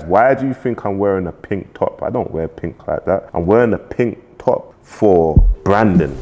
why do you think I'm wearing a pink top? I don't wear pink like that. I'm wearing a pink top for branding.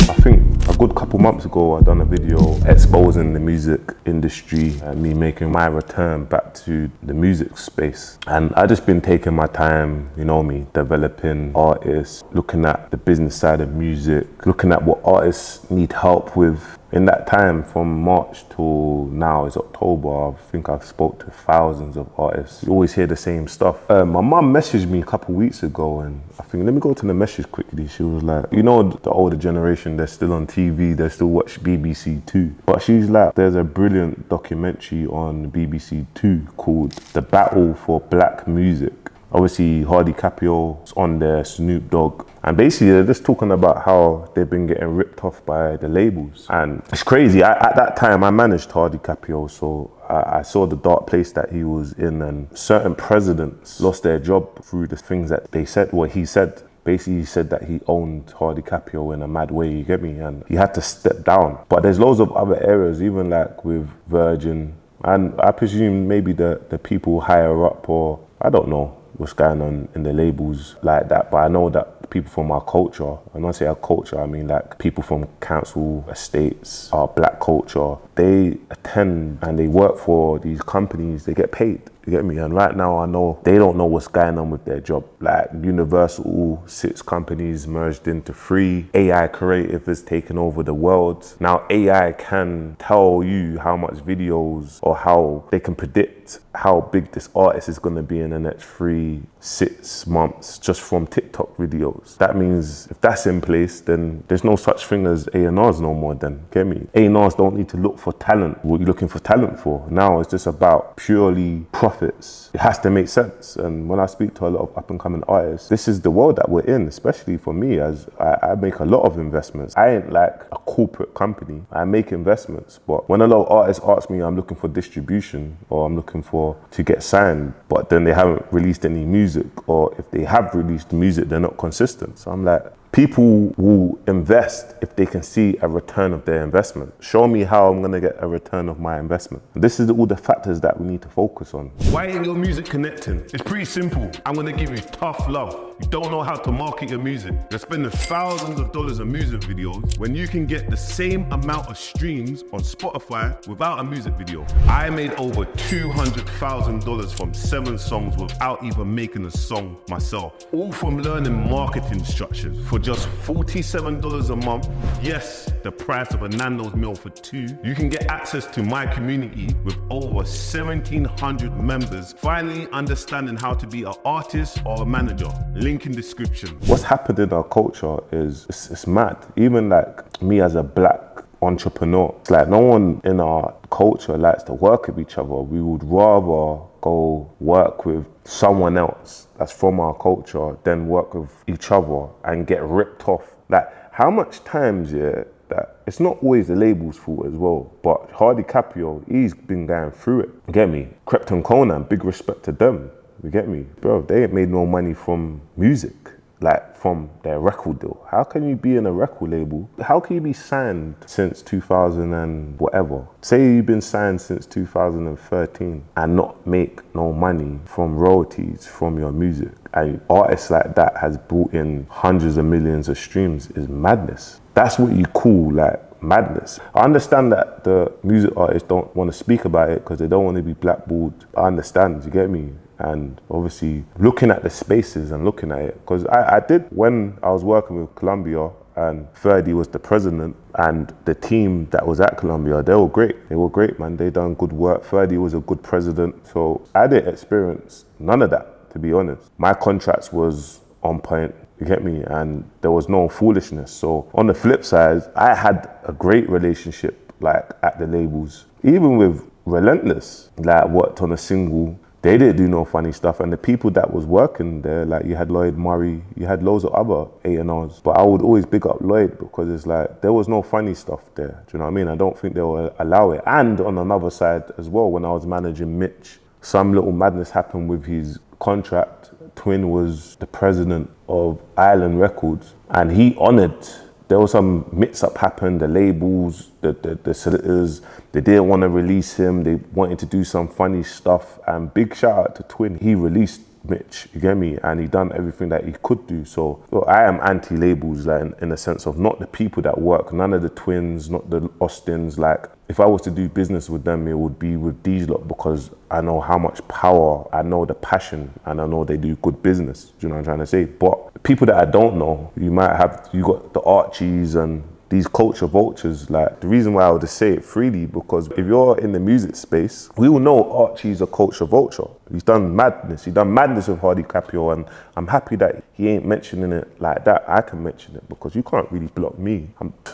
I think a good couple months ago, I done a video exposing the music industry and me making my return back to the music space. And I just been taking my time, you know me, developing artists, looking at the business side of music, looking at what artists need help with. In that time, from March till now, it's October, I think I've spoke to thousands of artists. You always hear the same stuff. My mum messaged me a couple weeks ago, and I think, let me go to the message quickly. She was like, you know, the older generation, they're still on TV, they still watch BBC Two. But she's like, there's a brilliant documentary on BBC Two called The Battle for Black Music. Obviously, Hardy Capio's on there, Snoop Dogg. And basically, they're just talking about how they've been getting ripped off by the labels. And it's crazy. At that time, I managed Hardy Capio, so I saw the dark place that he was in, and certain presidents lost their job through the things that they said, what he said. Basically, he said that he owned Hardy Capio in a mad way, you get me? And he had to step down. But there's loads of other areas, even like with Virgin. And I presume maybe the people higher up, or I don't know what's going on in the labels like that, but I know that people from our culture, and when I say our culture, I mean like people from council estates, our black culture, they attend and they work for these companies, they get paid, you get me? And right now I know they don't know what's going on with their job. Like Universal, 6 companies merged into 3. AI creative is taking over the world. Now AI can tell you how much videos, or how they can predict how big this artist is going to be in the next 3-6 months just from TikTok videos. That means if that's in place, then there's no such thing as A&Rs no more then, get me? A&Rs don't need to look for talent, what you're looking for talent for. Now it's just about purely profits. It has to make sense. And when I speak to a lot of up and coming artists, this is the world that we're in, especially for me, as I make a lot of investments. I ain't like a corporate company. I make investments, but when a lot of artists ask me, I'm looking for distribution, or I'm looking to get signed, but then they haven't released any music, or if they have released music, they're not consistent. So I'm like, people will invest if they can see a return of their investment. Show me how I'm going to get a return of my investment. This is all the factors that we need to focus on. Why ain't your music connecting? It's pretty simple. I'm going to give you tough love. You don't know how to market your music. You're spending thousands of dollars on music videos when you can get the same amount of streams on Spotify without a music video. I made over $200,000 from 7 songs without even making a song myself. All from learning marketing structures for just $47 a month. Yes, the price of a Nando's meal for 2. You can get access to my community with over 1,700 members, finally understanding how to be an artist or a manager. Link in description. What's happened in our culture is, it's mad. Even like me as a black entrepreneur, it's like no one in our culture likes to work with each other. We would rather go work with someone else that's from our culture than work with each other and get ripped off. Like, how much times, yeah, that it's not always the label's fault as well, but Hardy Capio, he's been going through it, you get me? Krypton Conan, big respect to them, you get me? Bro, they ain't made no money from music, like from their record deal. How can you be in a record label? How can you be signed since 2000 and whatever? Say you've been signed since 2013 and not make no money from royalties from your music. And artists like that has brought in hundreds of millions of streams is madness. That's what you call like madness. I understand that the music artists don't want to speak about it because they don't want to be blackballed. I understand, you get me? And obviously looking at the spaces and looking at it, because I did, when I was working with Columbia and Ferdy was the president, and the team that was at Columbia, they were great. They were great, man. They done good work. Ferdy was a good president. So I didn't experience none of that, to be honest. My contracts was on point, you get me? And there was no foolishness. So on the flip side, I had a great relationship like at the labels. Even with Relentless, like worked on a single, they didn't do no funny stuff, and the people that was working there, like you had Lloyd Murray, you had loads of other A&Rs, but I would always big up Lloyd because it's like, there was no funny stuff there, do you know what I mean? I don't think they will allow it. And on another side as well, when I was managing Mitch, some little madness happened with his contract. Twin was the president of Island Records, and he honored there was some mix-up happened. The labels, the solicitors, they didn't want to release him. They wanted to do some funny stuff. And big shout out to Twin. He released Mitch, you get me? And he done everything that he could do. So I am anti-labels, like in the sense of not the people that work, none of the Twins, not the Austins. Like, if I was to do business with them, it would be with these lot, because I know how much power, I know the passion, and I know they do good business. Do you know what I'm trying to say? But people that I don't know, you got the Archies and these culture vultures. Like, the reason why I would just say it freely, because if you're in the music space, we all know Archie's a culture vulture. He's done madness. He's done madness with Hardy Caprio, and I'm happy that he ain't mentioning it like that. I can mention it, because you can't really block me.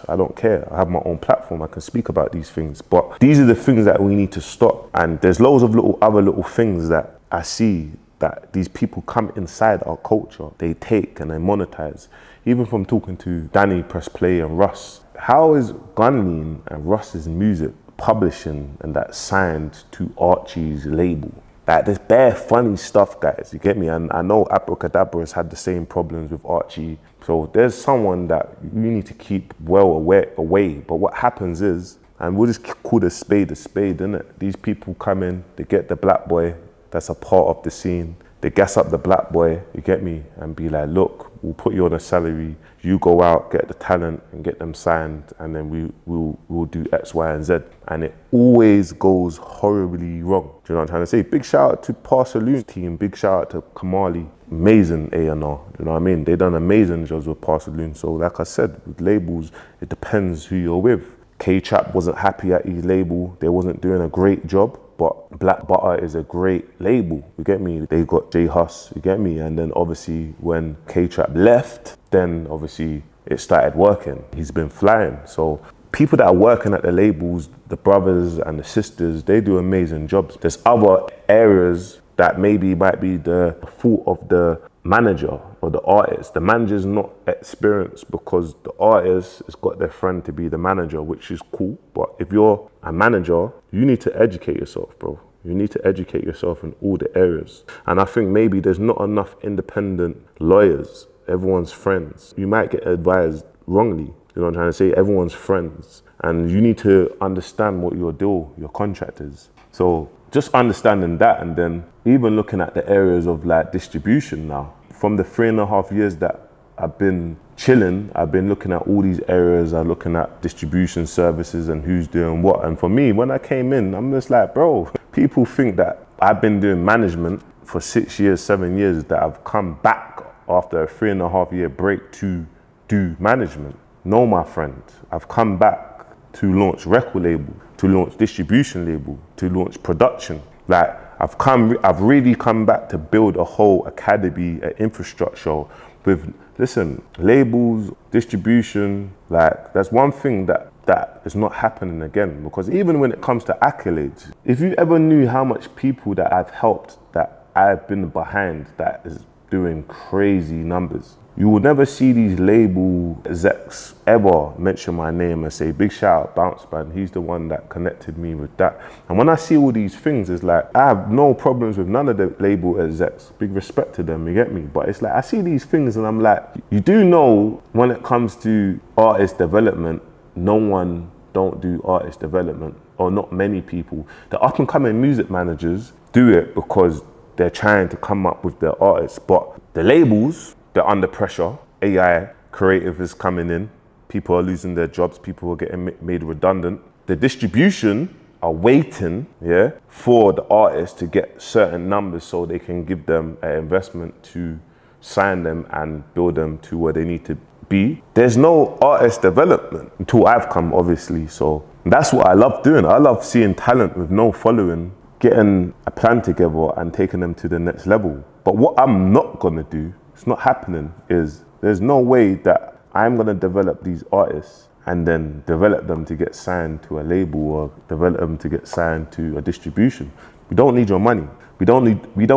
I don't care. I have my own platform. I can speak about these things. But these are the things that we need to stop. And there's loads of other little things that I see that these people come inside our culture, they take and they monetize. Even from talking to Danny, Press Play and Russ, how is Gunlean and Russ's music publishing and that signed to Archie's label? Like, there's bare funny stuff, guys, you get me? And I know Abracadabra has had the same problems with Archie. So there's someone that you need to keep well away. But what happens is, and we'll just call a spade, innit? These people come in, they get the black boy that's a part of the scene. They gas up the black boy, you get me, and be like, look, we'll put you on a salary, you go out, get the talent and get them signed, and then we'll do X, Y, and Z. And it always goes horribly wrong. Do you know what I'm trying to say? Big shout out to Parcaloon's team, big shout out to Kamali, amazing A&R, you know what I mean? They done amazing jobs with Parcaloon. So like I said, with labels, it depends who you're with. K-Trap wasn't happy at his label, they wasn't doing a great job. But Black Butter is a great label, you get me? They got J Hus, you get me? And then obviously when K-Trap left, then obviously it started working. He's been flying. So people that are working at the labels, the brothers and the sisters, they do amazing jobs. There's other areas that maybe might be the fault of the manager or the artist. The manager's not experienced because the artist has got their friend to be the manager, which is cool. But if you're a manager, you need to educate yourself, bro. You need to educate yourself in all the areas. And I think maybe there's not enough independent lawyers. Everyone's friends. You might get advised wrongly. You know what I'm trying to say? Everyone's friends. And you need to understand what your deal, your contract is. So just understanding that, and then even looking at the areas of like distribution now. From the 3.5 years that I've been chilling, I've been looking at all these areas. I'm looking at distribution services and who's doing what. And for me, when I came in, I'm just like, bro, people think that I've been doing management for 6 years, 7 years, that I've come back after a 3.5 year break to do management. No, my friend, I've come back to launch record label, to launch distribution label, to launch production. Like, I've really come back to build a whole academy, an infrastructure with, listen, labels, distribution. Like, that's one thing that is not happening again, because even when it comes to accolades, if you ever knew how much people that I've helped, that I've been behind, that is doing crazy numbers, you will never see these label execs ever mention my name and say, big shout out Bounce Man, he's the one that connected me with that. And when I see all these things, it's like, I have no problems with none of the label execs, big respect to them, you get me? But it's like, I see these things and I'm like, you do know when it comes to artist development, no one don't do artist development, or not many people. The up and coming music managers do it because they're trying to come up with their artists, but the labels, they're under pressure. AI, creative is coming in. People are losing their jobs. People are getting made redundant. The distribution are waiting, yeah, for the artists to get certain numbers so they can give them an investment to sign them and build them to where they need to be. There's no artist development until I've come, obviously. So that's what I love doing. I love seeing talent with no following, getting a plan together and taking them to the next level. But what I'm not gonna do, it's not happening, is there's no way that I'm gonna develop these artists and then develop them to get signed to a label or develop them to get signed to a distribution. We don't need your money. We don't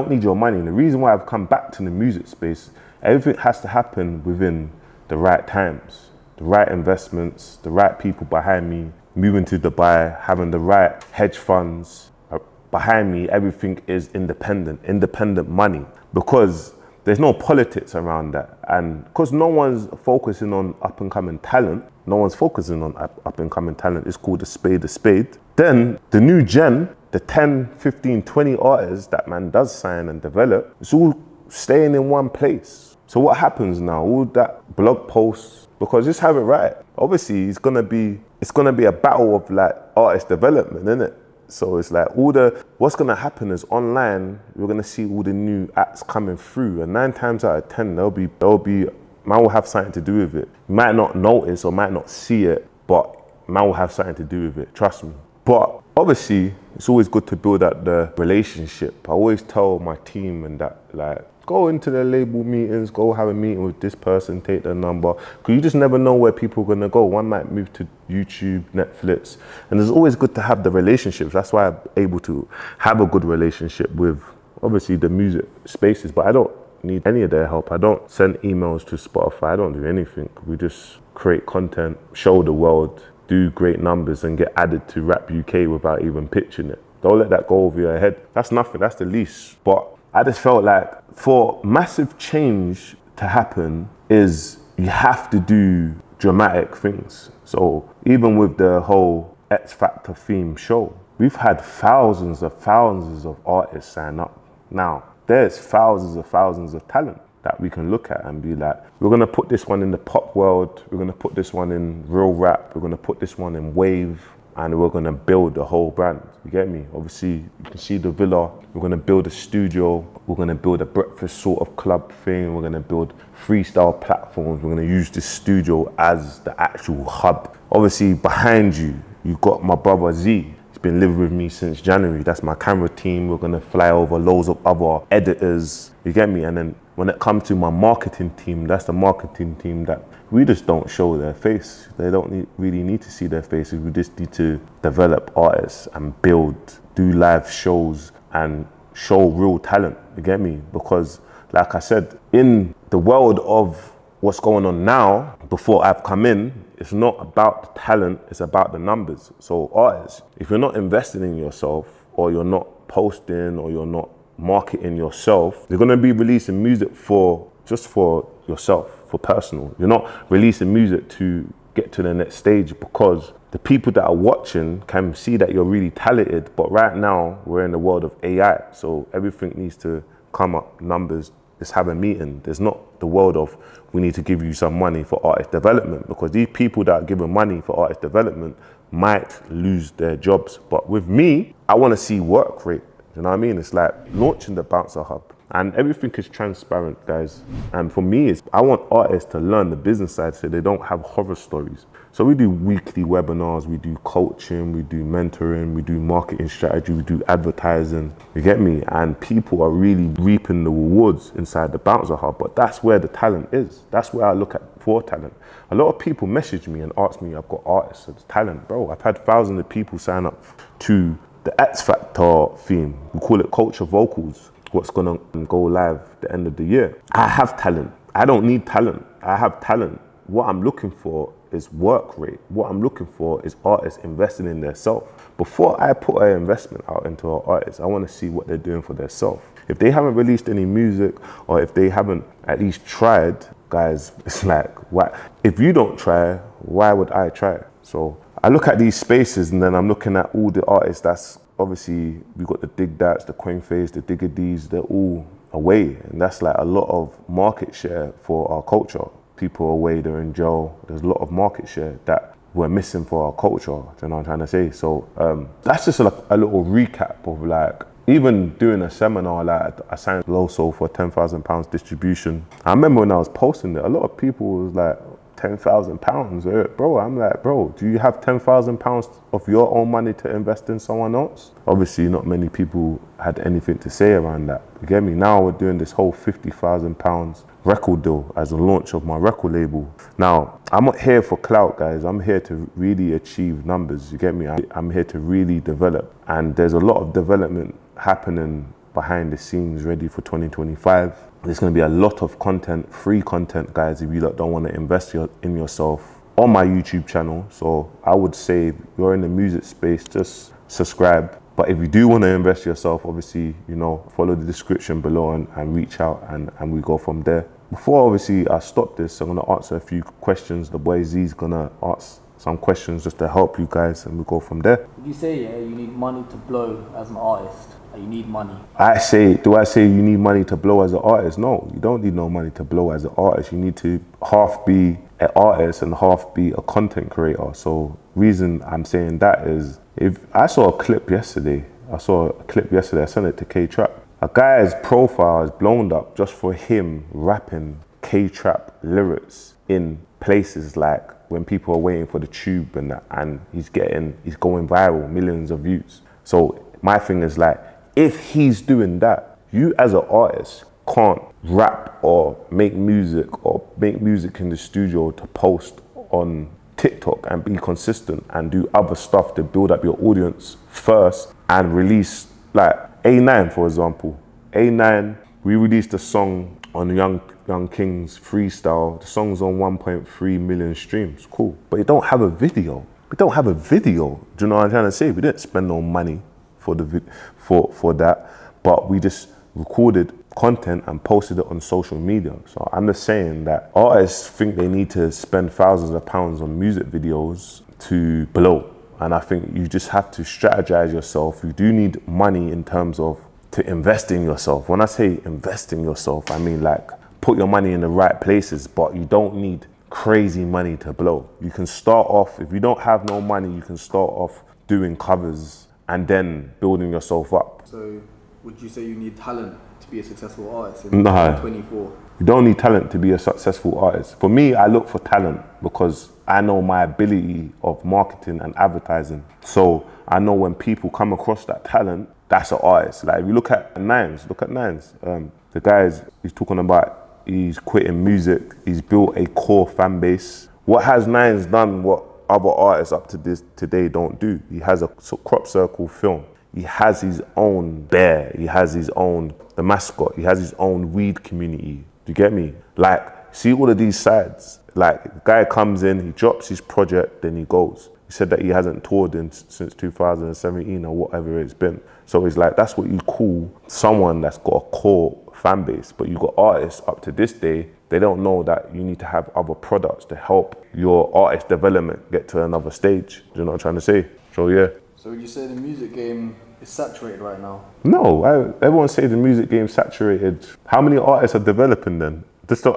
need your money. And the reason why I've come back to the music space, everything has to happen within the right times, the right investments, the right people behind me, moving to Dubai, having the right hedge funds behind me. Everything is independent money, because there's no politics around that. And because no one's focusing on up and coming talent, no one's focusing on up and coming talent, it's called a spade, then the new gen, the 10, 15, 20 artists that man does sign and develop, it's all staying in one place. So what happens now? All that blog posts, because just have it right. Obviously, it's gonna be a battle of like artist development, isn't it? So it's like what's gonna happen is online, we're gonna see all the new acts coming through, and 9 times out of 10, man will have something to do with it. You might not notice or might not see it, but man will have something to do with it, trust me. But obviously, it's always good to build up the relationship. I always tell my team and that, like, go into the label meetings, go have a meeting with this person, take their number. Because you just never know where people are going to go. One might move to YouTube, Netflix. And it's always good to have the relationships. That's why I'm able to have a good relationship with, obviously, the music spaces. But I don't need any of their help. I don't send emails to Spotify. I don't do anything. We just create content, show the world, do great numbers, and get added to Rap UK without even pitching it. Don't let that go over your head. That's nothing. That's the least. But I just felt like for massive change to happen is you have to do dramatic things. So even with the whole X Factor theme show, we've had thousands of artists sign up. Now, there's thousands of talent that we can look at and be like, we're gonna put this one in the pop world, we're gonna put this one in real rap, we're gonna put this one in wave, and we're gonna build the whole brand. You get me? Obviously, you can see the villa. We're gonna build a studio. We're gonna build a breakfast sort of club thing. We're gonna build freestyle platforms. We're gonna use this studio as the actual hub. Obviously, behind you, you've got my brother Z. He's been living with me since January. That's my camera team. We're gonna fly over loads of other editors. You get me? And then when it comes to my marketing team, that's the marketing team that we just don't show their face. They don't really need to see their faces. We just need to develop artists and build, do live shows and show real talent, you get me? Because like I said, in the world of what's going on now, before I've come in, it's not about the talent, it's about the numbers. So artists, if you're not investing in yourself, or you're not posting, or you're not marketing yourself, you're gonna be releasing music just for yourself, for personal. You're not releasing music to get to the next stage, because the people that are watching can see that you're really talented. But right now we're in the world of AI, so everything needs to come up numbers. Let's have a meeting. There's not the world of we need to give you some money for artist development, because these people that are giving money for artist development might lose their jobs. But with me, I want to see work rate. You know what I mean? It's like launching the Bouncer Hub, and everything is transparent, guys. And for me, I want artists to learn the business side so they don't have horror stories. So we do weekly webinars, we do coaching, we do mentoring, we do marketing strategy, we do advertising, you get me? And people are really reaping the rewards inside the Bouncer Hub, but that's where the talent is. That's where I look at for talent. A lot of people message me and ask me, I've got artists and talent. Bro, I've had thousands of people sign up to the X Factor theme. We call it Culture Vocals. What's gonna go live the end of the year. I have talent. I don't need talent. I have talent. What I'm looking for is work rate. What I'm looking for is artists investing in themselves. Before I put an investment out into an artist, I want to see what they're doing for themselves. If they haven't released any music, or if they haven't at least tried, guys, it's like, why? If you don't try, why would I try? So I look at these spaces, and then I'm looking at all the artists that's obviously, we got the Dig Dats, the Coin Face, the Digger D's, they're all away. And that's like a lot of market share for our culture. People are away, they're in jail. There's a lot of market share that we're missing for our culture. Do you know what I'm trying to say? So that's just like a little recap of like, even doing a seminar, like I signed Loso for £10,000 distribution. I remember when I was posting it, a lot of people was like, £10,000, bro. I'm like, bro, do you have £10,000 of your own money to invest in someone else? Obviously, not many people had anything to say around that. You get me? Now we're doing this whole £50,000 record deal as a launch of my record label. Now, I'm not here for clout, guys. I'm here to really achieve numbers. You get me? I'm here to really develop. And there's a lot of development happening behind the scenes ready for 2025. There's going to be a lot of content, free content, guys, if you don't want to invest in yourself on my YouTube channel. So I would say if you're in the music space, just subscribe. But if you do want to invest yourself, obviously, you know, follow the description below and reach out and we go from there. Before obviously I stop this, I'm gonna answer a few questions. The boy Z's gonna ask some questions just to help you guys and we go from there. Would you say, yeah, you need money to blow as an artist? Like, you need money? Do I say you need money to blow as an artist? No, you don't need no money to blow as an artist. You need to half be an artist and half be a content creator. So reason I'm saying that is, if I saw a clip yesterday, I sent it to K-Trap. A guy's profile is blown up just for him rapping K-Trap lyrics in places like when people are waiting for the tube and that, and he's going viral, millions of views. So my thing is like, if he's doing that, you as an artist can't rap or make music in the studio to post on TikTok and be consistent and do other stuff to build up your audience first and release, like A9 for example. A9, we released a song on Young King's freestyle. The song's on 1.3 million streams, cool. But it don't have a video. We don't have a video. Do you know what I'm trying to say? We didn't spend no money for that, but we just recorded content and posted it on social media. So I'm just saying that artists think they need to spend thousands of pounds on music videos to blow. And I think you just have to strategize yourself. You do need money in terms of to invest in yourself. When I say invest in yourself, I mean like put your money in the right places, but you don't need crazy money to blow. You can start off, if you don't have no money, you can start off doing covers and then building yourself up. So would you say you need talent to be a successful artist in 2024? You don't need talent to be a successful artist. For me, I look for talent because I know my ability of marketing and advertising. So I know when people come across that talent, that's an artist. Like if you look at Nines, the guys he's talking about, he's quitting music, he's built a core fan base. What has Nines done what other artists up to this today don't do? He has a crop circle film. He has his own bear. He has his own, the mascot. He has his own weed community. Do you get me? Like, see all of these sides. Like, the guy comes in, he drops his project, then he goes. He said that he hasn't toured since 2017 or whatever it's been. So it's like, that's what you call someone that's got a core fan base. But you got artists up to this day, they don't know that you need to have other products to help your artist development get to another stage. Do you know what I'm trying to say? So yeah. So would you say the music game is saturated right now? No, everyone says the music game's saturated. How many artists are developing then?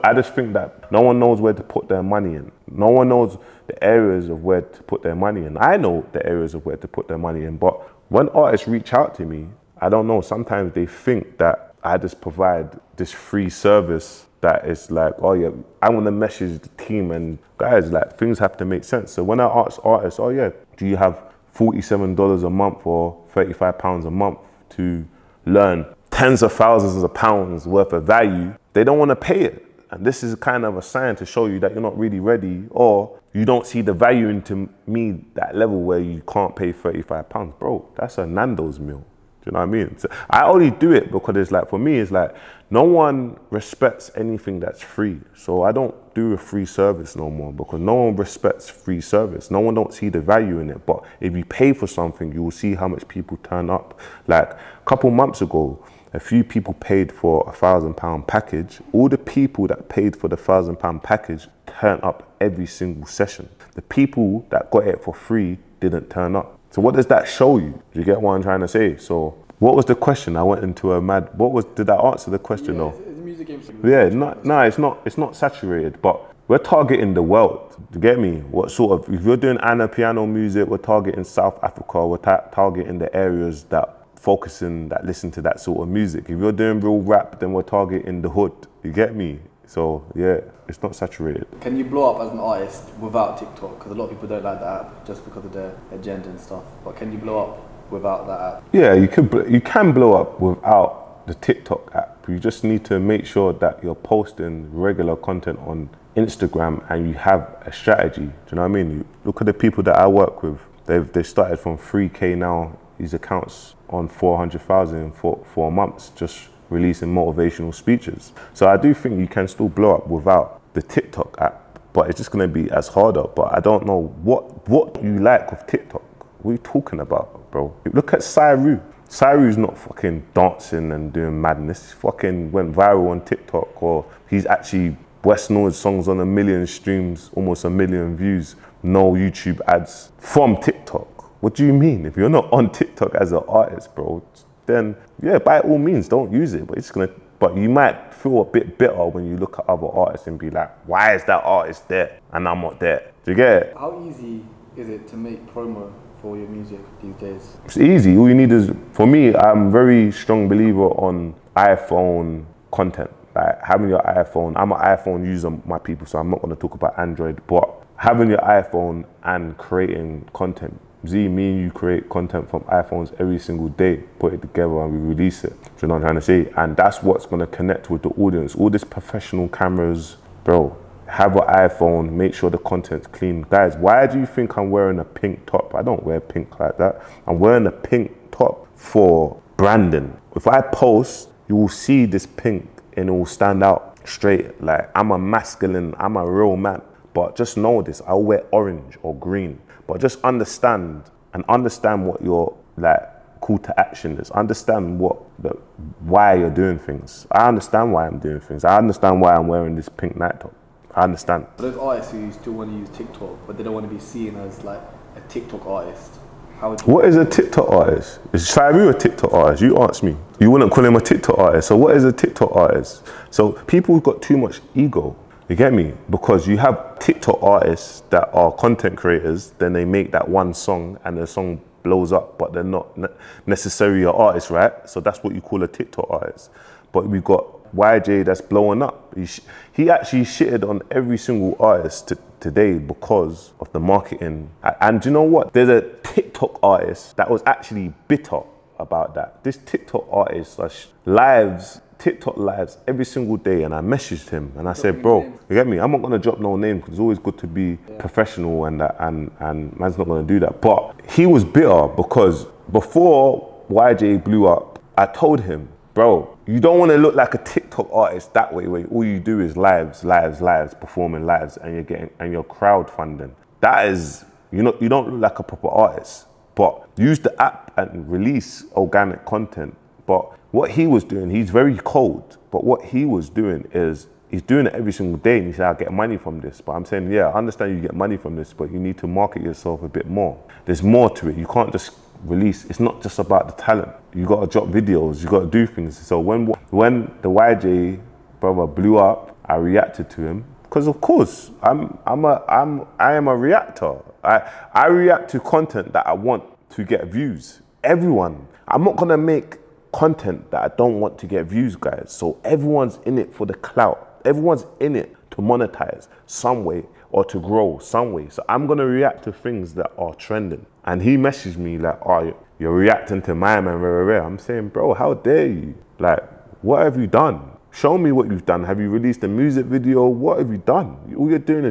I just think that no one knows where to put their money in. No one knows the areas of where to put their money in. I know the areas of where to put their money in, but when artists reach out to me, I don't know, sometimes they think that I just provide this free service that is like, oh yeah, I want to message the team, and guys, like, things have to make sense. So when I ask artists, oh yeah, do you have $47 a month or £35 a month to learn tens of thousands of pounds worth of value, they don't want to pay it. And this is kind of a sign to show you that you're not really ready, or you don't see the value into me that level where you can't pay £35. Bro, that's a Nando's meal. Do you know what I mean? So I only do it because it's like, for me, it's like, no one respects anything that's free. So I don't do a free service no more because no one respects free service. No one don't see the value in it. But if you pay for something, you will see how much people turn up. Like a couple months ago, a few people paid for a £1,000 package. All the people that paid for the £1,000 package turned up every single session. The people that got it for free didn't turn up. So what does that show you? Do you get what I'm trying to say? So what was the question? I went into a mad, did I answer the question though? It's a music game. Yeah, no, it's not saturated, but we're targeting the world. Do you get me? What sort of, if you're doing piano music, we're targeting South Africa, we're targeting the areas that listen to that sort of music. If you're doing real rap, then we're targeting the hood. You get me? So yeah, it's not saturated. Can you blow up as an artist without TikTok? Because a lot of people don't like the app just because of their agenda and stuff. But can you blow up without that app? Yeah, you can blow up without the TikTok app. You just need to make sure that you're posting regular content on Instagram and you have a strategy. Do you know what I mean? You look at the people that I work with. They started from 3K now. These accounts on 400,000 in 4 months, just releasing motivational speeches. So I do think you can still blow up without the TikTok app, but it's just gonna be as harder. But I don't know what you like of TikTok. What are you talking about, bro? Look at Cyru. Cyru's not fucking dancing and doing madness. He fucking went viral on TikTok, or he's actually West Norwood songs on 1 million streams, almost 1 million views, no YouTube ads from TikTok. What do you mean? If you're not on TikTok as an artist, bro, then yeah, by all means, don't use it. But you might feel a bit bitter when you look at other artists and be like, why is that artist there and I'm not there? Do you get it? How easy is it to make promo for your music these days? It's easy. All you need is, for me, I'm a very strong believer on iPhone content. Like having your iPhone, I'm an iPhone user, my people, so I'm not going to talk about Android, but having your iPhone and creating content. Me and you create content from iPhones every single day, put it together and we release it. Do you know what I'm trying to say? And that's what's going to connect with the audience. All this professional cameras, bro, have an iPhone, make sure the content's clean. Guys, why do you think I'm wearing a pink top? I don't wear pink like that. I'm wearing a pink top for branding. If I post, you will see this pink and it will stand out straight. Like, I'm a masculine, I'm a real man. But just know this, I'll wear orange or green. But just understand what your like call to action is. Understand why you're doing things. I understand why I'm doing things. I understand why I'm wearing this pink night top. I understand. For those artists who still want to use TikTok, but they don't want to be seen as like a TikTok artist, what is a TikTok artist? Is Cyru a TikTok artist? You asked me. You wouldn't call him a TikTok artist. So what is a TikTok artist? So people who've got too much ego. You get me? Because you have TikTok artists that are content creators, then they make that one song and the song blows up, but they're not necessarily an artist, right? So that's what you call a TikTok artist. But we've got YJ that's blowing up. He actually shitted on every single artist today because of the marketing. And do you know what? There's a TikTok artist that was actually bitter about that. This TikTok artist TikTok lives every single day, and I messaged him and I said, bro, you get me? I'm not gonna drop no name because it's always good to be professional and man's not gonna do that. But he was bitter because before YJ blew up, I told him, bro, you don't want to look like a TikTok artist that way where all you do is lives, performing lives, and you're crowdfunding. That is, you don't look like a proper artist. But use the app and release organic content. But what he was doing, he's very cold, but what he was doing is, he's doing it every single day and he said, I get money from this. But I'm saying, yeah, I understand you get money from this, but you need to market yourself a bit more. There's more to it. You can't just release, it's not just about the talent. You gotta drop videos, you gotta do things. So when the YJ brother blew up, I reacted to him. Because of course, I am a reactor. I react to content that I want to get views. Everyone. I'm not gonna make content that I don't want to get views, guys. So everyone's in it for the clout. Everyone's in it to monetize some way or to grow some way. So I'm gonna react to things that are trending. And he messaged me like, oh, you're reacting to my man, rah, rah, rah. I'm saying, bro, how dare you? Like, what have you done? Show me what you've done. Have you released a music video? What have you done? All you're doing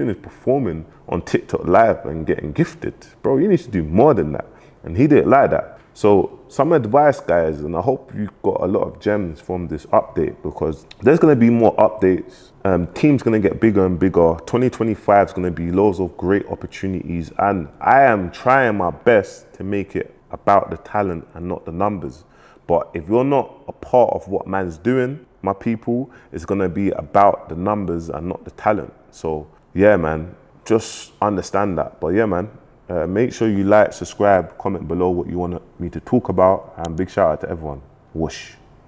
is performing on TikTok live and getting gifted. Bro, you need to do more than that. And he didn't like that. So some advice, guys, and I hope you got a lot of gems from this update because there's gonna be more updates. Team's gonna get bigger and bigger. 2025 is gonna be loads of great opportunities. And I am trying my best to make it about the talent and not the numbers. But if you're not a part of what man's doing, my people, it's gonna be about the numbers and not the talent. So yeah, man, just understand that. But yeah, man, make sure you like, subscribe, comment below what you want me to talk about, and big shout out to everyone. Whoosh.